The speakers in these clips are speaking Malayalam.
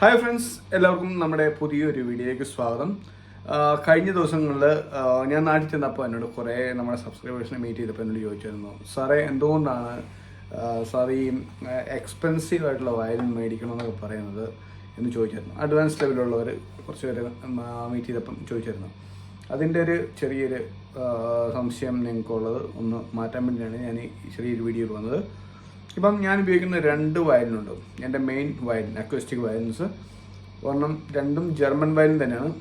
ഹായ് ഫ്രണ്ട്സ്, എല്ലാവർക്കും നമ്മുടെ പുതിയൊരു വീഡിയോയിലേക്ക് സ്വാഗതം. കഴിഞ്ഞ ദിവസങ്ങളിൽ ഞാൻ നാട്ടിൽ ചെന്നപ്പോൾ എന്നോട് കുറേ നമ്മുടെ സബ്സ്ക്രൈബേഴ്സിനെ മീറ്റ് ചെയ്തപ്പോൾ എന്നോട് ചോദിച്ചിരുന്നു, സാറേ എന്തുകൊണ്ടാണ് സാർ ഈ എക്സ്പെൻസീവ് ആയിട്ടുള്ള വയലിൻ മേടിക്കണമെന്നൊക്കെ പറയുന്നത് എന്ന് ചോദിച്ചിരുന്നു. അഡ്വാൻസ് ലെവലുള്ളവർ കുറച്ച് പേര് മീറ്റ് ചെയ്തപ്പം ചോദിച്ചിരുന്നു. അതിൻ്റെ ഒരു ചെറിയൊരു സംശയം നിങ്ങൾക്കുള്ളത് ഒന്ന് മാറ്റാൻ വേണ്ടിയാണ് ഞാൻ ഈ ചെറിയൊരു വീഡിയോയിൽ വന്നത്. ഇപ്പം ഞാൻ ഉപയോഗിക്കുന്ന രണ്ട് വയലിനുണ്ട്. എൻ്റെ മെയിൻ വയലിൻ അക്വസ്റ്റിക് വയലിൻസ് രണ്ടും ജർമ്മൻ വയലിൻ തന്നെയാണ്.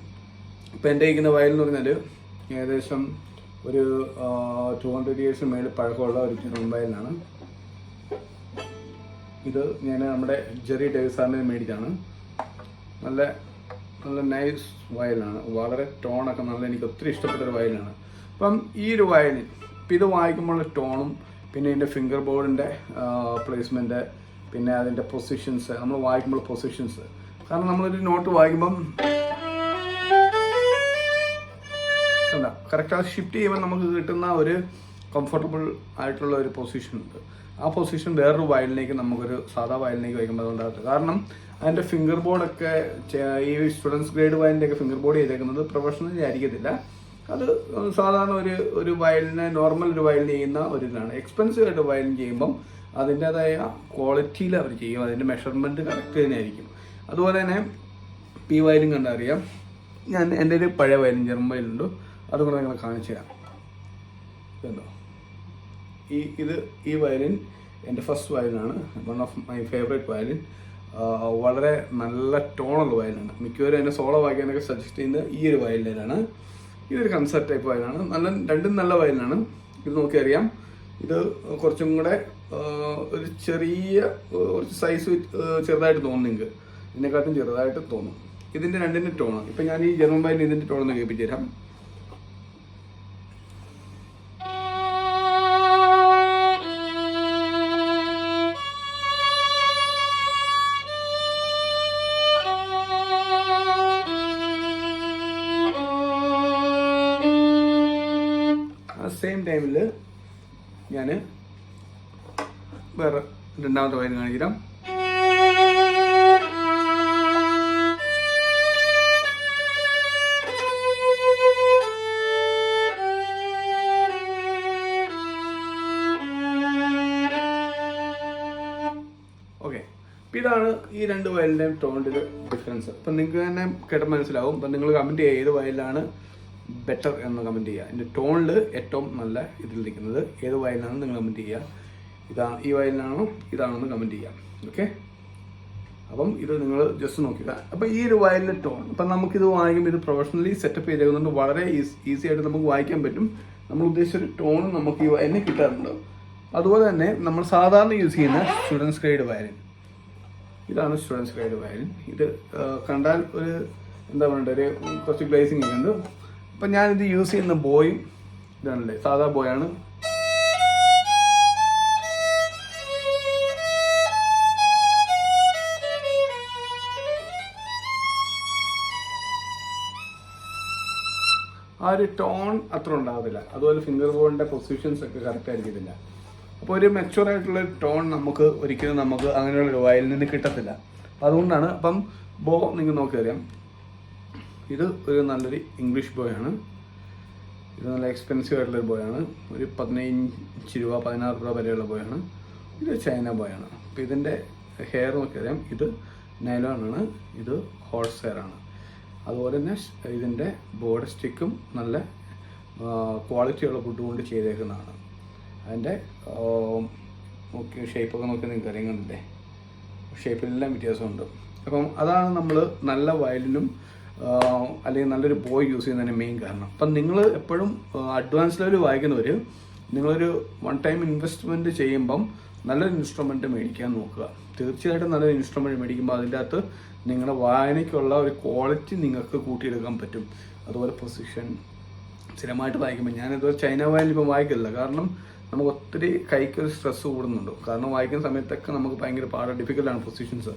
ഇപ്പോൾ എൻ്റെ ഇരിക്കുന്ന വയലിൻ എന്ന് പറഞ്ഞാൽ ഏകദേശം ഒരു 200 ഇയേഴ്സിന് മേളിൽ പഴക്കമുള്ള ഒരു ജർമ്മൻ വയലിനാണ്. ഇത് ഞാൻ നമ്മുടെ ജെറി ഡേവിസ് സാറിന് മേടിച്ചാണ്. നല്ല നല്ല നൈസ് വയലിനാണ്, വളരെ ടോണൊക്കെ നല്ല, എനിക്ക് ഒത്തിരി ഇഷ്ടപ്പെട്ടൊരു വയലിനാണ്. അപ്പം ഈ ഒരു വയലിൻ ഇപ്പം ഇത് വായിക്കുമ്പോഴുള്ള ടോണും പിന്നെ ഇതിൻ്റെ ഫിംഗർ ബോർഡിൻ്റെ പ്ലേസ്മെൻറ്റ്, പിന്നെ അതിൻ്റെ പൊസിഷൻസ്, നമ്മൾ വായിക്കുമ്പോൾ പൊസിഷൻസ്, കാരണം നമ്മളൊരു നോട്ട് വായിക്കുമ്പം എന്താ കറക്റ്റ് അത് ഷിഫ്റ്റ് ചെയ്യുമ്പോൾ നമുക്ക് കിട്ടുന്ന ഒരു കംഫർട്ടബിൾ ആയിട്ടുള്ള ഒരു പൊസിഷൻ ഉണ്ട്. ആ പൊസിഷൻ വേറൊരു വയലിലേക്ക് നമുക്കൊരു സാധാ വയലിലേക്ക് വയ്ക്കുമ്പോൾ അതുകൊണ്ടാകട്ടെ. കാരണം അതിൻ്റെ ഫിംഗർ ബോർഡൊക്കെ ഈ സ്റ്റുഡൻസ് ഗ്രേഡ് വയലിൻ്റെയൊക്കെ ഫിംഗർ ബോർഡ് ചെയ്തേക്കുന്നത് പ്രൊഫഷണലി ആയിരിക്കത്തില്ല. അത് സാധാരണ ഒരു വയലിനെ നോർമൽ ഒരു വയലിൻ ചെയ്യുന്ന ഒരു ഇതാണ്. എക്സ്പെൻസീവ് ആയിട്ട് വയലിൻ ചെയ്യുമ്പം അതിൻ്റേതായ ക്വാളിറ്റിയിൽ അവർ ചെയ്യും, അതിൻ്റെ മെഷർമെൻറ്റ് കറക്റ്റ് തന്നെയായിരിക്കും. അതുപോലെ തന്നെ ഈ വയലിൻ കണ്ടറിയാം. ഞാൻ എൻ്റെ ഒരു പഴയ വയലിൻ ജർമ്മൻ വയലുണ്ട്, അതുകൊണ്ട് നിങ്ങളെ കാണിച്ചു തരാം. ഇതുണ്ടോ, ഈ വയലിൻ എൻ്റെ ഫസ്റ്റ് വയലിനാണ്, one of my favourite violin. വളരെ നല്ല ടോണുള്ള വയലിനാണ്. മിക്കവരും എന്നെ സോളോ വായിക്കാനൊക്കെ സജസ്റ്റ് ചെയ്യുന്നത് ഈ ഒരു വയലിനാണ്. ഇതൊരു കൺസെപ്റ്റ് ടൈപ്പ് വയലാണ്, രണ്ടും നല്ല വയലിനാണ്. ഇത് നോക്കിയറിയാം, ഇത് കുറച്ചും കൂടെ ഒരു കുറച്ച് സൈസ് ചെറുതായിട്ട് തോന്നും നിങ്ങൾക്ക്, ഇതിനെക്കാട്ടും ചെറുതായിട്ട് തോന്നും. ഇതിൻ്റെ രണ്ടിൻ്റെ ടോണ് ഇപ്പം ഞാൻ ഈ ജർമ്മൻ വയലിൻ ഇതിൻ്റെ ടോണൊന്ന് കേൾപ്പിച്ചു തരാം. സെയിം ടൈമിൽ ഞാൻ വേറെ രണ്ടാമത്തെ വയലിൻ കാണിക്കാം. ഓക്കെ, ഇതാണ് ഈ രണ്ട് വയലിൻ്റെയും ടോണിൻ്റെ ഡിഫറൻസ്. അപ്പം നിങ്ങൾക്ക് തന്നെ കേട്ട് മനസ്സിലാവും. അപ്പം നിങ്ങൾ കമൻറ്റ് ചെയ്യുക ഏത് വയലിലാണ് ബെറ്റർ എന്ന് കമൻറ്റ് ചെയ്യുക. എൻ്റെ ടോണിൽ ഏറ്റവും നല്ല ഇതിലിരിക്കുന്നത് ഏത് വയലിനാണെന്ന് നിങ്ങൾ കമൻറ്റ് ചെയ്യുക. ഈ വയലിനാണോ ഇതാണെന്ന് കമൻറ്റ് ചെയ്യാം. ഓക്കെ, അപ്പം ഇത് നിങ്ങൾ ജസ്റ്റ് നോക്കുക. അപ്പം ഈ ഒരു വയലിൻ്റെ ടോൺ അപ്പം നമുക്കിത് വായിക്കുമ്പോൾ ഇത് പ്രൊഫഷണലി സെറ്റപ്പ് ചെയ്തേക്കുന്നതുകൊണ്ട് വളരെ ഈസി ആയിട്ട് നമുക്ക് വായിക്കാൻ പറ്റും. നമ്മൾ ഉദ്ദേശിച്ചൊരു ടോൺ നമുക്ക് ഈ വയലിന് കിട്ടാറുണ്ട്. അതുപോലെ തന്നെ നമ്മൾ സാധാരണ യൂസ് ചെയ്യുന്ന സ്റ്റുഡൻസ് ഗ്രേഡ് വയലിൻ, ഇതാണ് സ്റ്റുഡൻസ് ഗ്രേഡ് വയലിൻ. ഇത് കണ്ടാൽ ഒരു എന്താ പറയുക, ഒരു കുറച്ച് ഗ്ലേസിങ് ഒക്കെ ഉണ്ട്. അപ്പം ഞാനിത് യൂസ് ചെയ്യുന്ന ബോയും ഇതാണല്ലേ, സാധാ ബോയാണ്. ആ ഒരു ടോൺ അത്ര ഉണ്ടാകത്തില്ല. അതുപോലെ ഫിംഗർ ബോർഡിൻ്റെ പൊസിഷൻസ് ഒക്കെ കറക്റ്റ് ആയിരിക്കത്തില്ല. അപ്പോൾ ഒരു മെച്യൂർ ആയിട്ടുള്ള ടോൺ ഒരിക്കലും നമുക്ക് അങ്ങനെയുള്ളൊരു വയലിൽ നിന്ന് കിട്ടത്തില്ല. അതുകൊണ്ടാണ്. അപ്പം ബോ നിങ്ങൾ നോക്കിയറിയാം, ഇത് ഒരു നല്ലൊരു ഇംഗ്ലീഷ് ബോയാണ്. ഇത് നല്ല എക്സ്പെൻസീവ് ആയിട്ടുള്ളൊരു ബോയാണ്. ഒരു 15 രൂപ 16 രൂപ വരെയുള്ള ബോയാണ്. ഇത് ചൈന ബോയാണ്. അപ്പോൾ ഇതിൻ്റെ ഹെയർ നോക്കിയറിയാം, ഇത് നൈലോണാണ്, ഇത് ഹോഴ്സ് ഹെയർ ആണ്. അതുപോലെ തന്നെ ഇതിൻ്റെ ബോർഡ് സ്റ്റിക്കും നല്ല ക്വാളിറ്റിയുള്ള വുഡ് കൊണ്ട് ചെയ്തേക്കുന്നതാണ്. അതിൻ്റെ ഷേപ്പൊക്കെ നോക്കി നിങ്ങൾക്ക് അറിയാൻ കണ്ടില്ലേ, ഷേപ്പിലെല്ലാം വ്യത്യാസമുണ്ട്. അപ്പം അതാണ് നമ്മൾ നല്ല വയലിനും അല്ലെങ്കിൽ നല്ലൊരു ബോയ് യൂസ് ചെയ്യുന്നതിന് മെയിൻ കാരണം. അപ്പം നിങ്ങൾ എപ്പോഴും അഡ്വാൻസ് ലെവൽ വായിക്കുന്നവർ നിങ്ങളൊരു വൺ ടൈം ഇൻവെസ്റ്റ്മെൻറ്റ് ചെയ്യുമ്പം നല്ലൊരു ഇൻസ്ട്രുമെൻറ്റ് മേടിക്കാൻ നോക്കുക. തീർച്ചയായിട്ടും നല്ലൊരു ഇൻസ്ട്രുമെൻറ്റ് മേടിക്കുമ്പോൾ അതിൻ്റെ അകത്ത് നിങ്ങളുടെ വായനയ്ക്കുള്ള ഒരു ക്വാളിറ്റി നിങ്ങൾക്ക് കൂട്ടിയെടുക്കാൻ പറ്റും. അതുപോലെ പൊസിഷൻ സ്ഥിരമായിട്ട് വായിക്കുമ്പോൾ, ഞാനിതുപോലെ ചൈന വയലിൻ ഇപ്പോൾ വായിക്കില്ല, കാരണം നമുക്ക് ഒത്തിരി കൈക്കൊരു സ്ട്രെസ്സ് കൂടുന്നുണ്ട്. കാരണം വായിക്കുന്ന സമയത്തൊക്കെ നമുക്ക് ഭയങ്കര ഡിഫിക്കൽട്ടാണ് പൊസിഷൻസ്.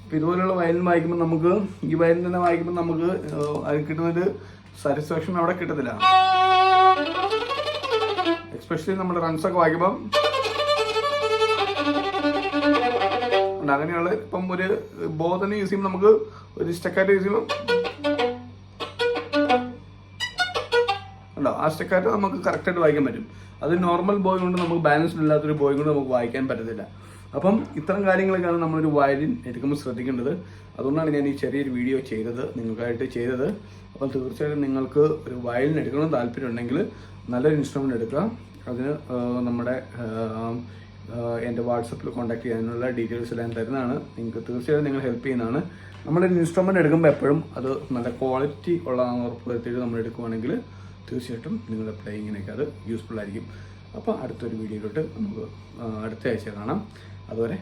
അപ്പോൾ ഇതുപോലെയുള്ള വയലിൻ വായിക്കുമ്പോൾ നമുക്ക് ഈ വയലിൻ തന്നെ വായിക്കുമ്പോൾ നമുക്ക് അത് കിട്ടുന്നൊരു സാറ്റിസ്ഫാക്ഷൻ അവിടെ കിട്ടത്തില്ല. എസ്പെഷ്യലി നമ്മുടെ റൺസൊക്കെ വായിക്കുമ്പം ഉണ്ട്. അങ്ങനെയുള്ള ഇപ്പം ഒരു ബോ തന്നെ യൂസ് ചെയ്യുമ്പോൾ നമുക്ക് ഒരു സ്റ്റക്കാറ്റ് യൂസ് ചെയ്യുമ്പോൾ ഉണ്ടോ, ആ സ്റ്റക്കാറ്റ് നമുക്ക് കറക്റ്റായിട്ട് വായിക്കാൻ പറ്റും. അത് നോർമൽ ബോയ് കൊണ്ട് നമുക്ക് ബാലൻസ്ഡ് ഇല്ലാത്തൊരു ബോയ് കൊണ്ട് നമുക്ക് വായിക്കാൻ പറ്റത്തില്ല. അപ്പം ഇത്തരം കാര്യങ്ങളൊക്കെയാണ് നമ്മളൊരു വയലിൻ എടുക്കുമ്പോൾ ശ്രദ്ധിക്കേണ്ടത്. അതുകൊണ്ടാണ് ഞാൻ ഈ ചെറിയൊരു വീഡിയോ നിങ്ങൾക്കായിട്ട് ചെയ്തത്. അപ്പം തീർച്ചയായിട്ടും നിങ്ങൾക്ക് ഒരു വയലിൻ എടുക്കണമെന്ന് താല്പര്യം ഉണ്ടെങ്കിൽ നല്ലൊരു ഇൻസ്ട്രുമെൻ്റ് എടുക്കുക. അതിന് നമ്മുടെ എൻ്റെ വാട്സപ്പിൽ കോൺടാക്ട് ചെയ്യാനുള്ള ഡീറ്റെയിൽസ് എല്ലാം തരുന്നതാണ്. നിങ്ങൾക്ക് തീർച്ചയായിട്ടും നിങ്ങൾ ഹെൽപ്പ് ചെയ്യുന്നതാണ്. നമ്മളൊരു ഇൻസ്ട്രുമെൻ്റ് എടുക്കുമ്പോൾ എപ്പോഴും അത് നല്ല ക്വാളിറ്റി ഉള്ളതാണെന്ന് ഉറപ്പ് വരുത്തിയിട്ട് നമ്മൾ എടുക്കുവാണെങ്കിൽ തീർച്ചയായിട്ടും നിങ്ങളുടെ പ്ലേയിങ്ങിനൊക്കെ അത് യൂസ്ഫുൾ ആയിരിക്കും. അപ്പോൾ അടുത്തൊരു വീഡിയോയിലോട്ട് നമുക്ക് അടുത്ത ആഴ്ച കാണാം. അതുവരെ